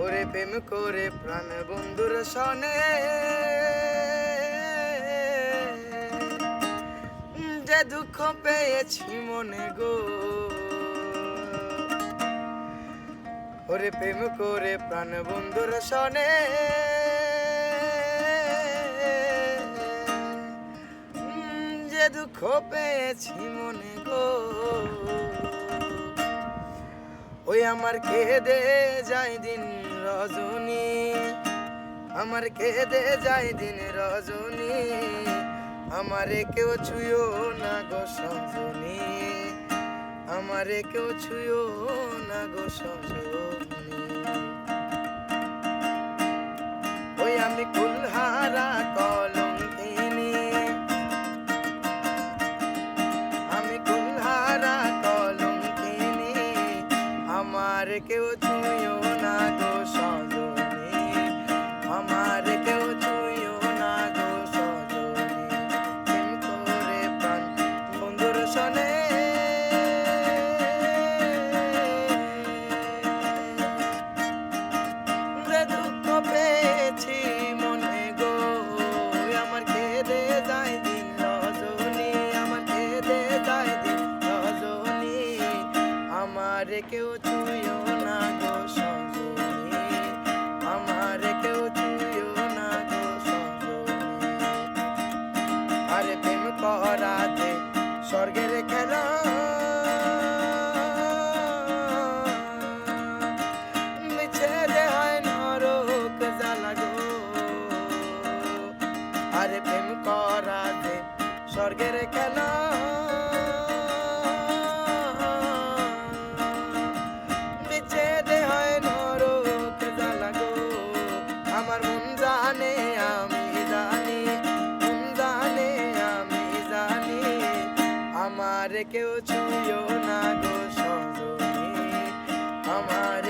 ওরে প্রেম করে প্রাণ বন্ধুর সনে যে দুঃখ পেয়েছি মনে গো। ওরে প্রেম করে প্রাণ বন্ধুর সনে যে দুঃখ পেয়েছি মনে গো। ওই আমার কেঁদে যায় দিন রজনী, আমার কেঁদে যায় দিন রজনী, আমারে কেউ ছুঁয়ো না গো সজনী, আমারে কেউ ছুঁয়ো না গো সজনী। ওই আমি কুলহারা কলঙ্কিনী, আমি কুলহারা কলঙ্কিনী, আমার কেউ ছুঁয়ো না গো সজনী, আমার কেউ ছুঁয়ো না গো সজনী। প্রেম করে প্রাণ বন্ধুর সনে যে দুঃখ পেয়েছি মনে গো। আমার কেঁদে যায় দিন রজনী, আমার কেঁদে যায় দিন রজনী, আমার কেউ ছুঁয়ো না গো সজনী, আমার কেউ ছুঁয়ো না গো সজনী। আরে প্রেম করাতে স্বর্গের খেলা, মিছে যে হয় নরক জ্বালা গো। আরে প্রেম করাতে স্বর্গের খেলা, মিছে যে হয় নরক জ্বালা গো। আমার মন জানে আমি জানি, মন জানে আমি জানি, আমার কেউ ছুঁয়ো না গো সজনী, আমার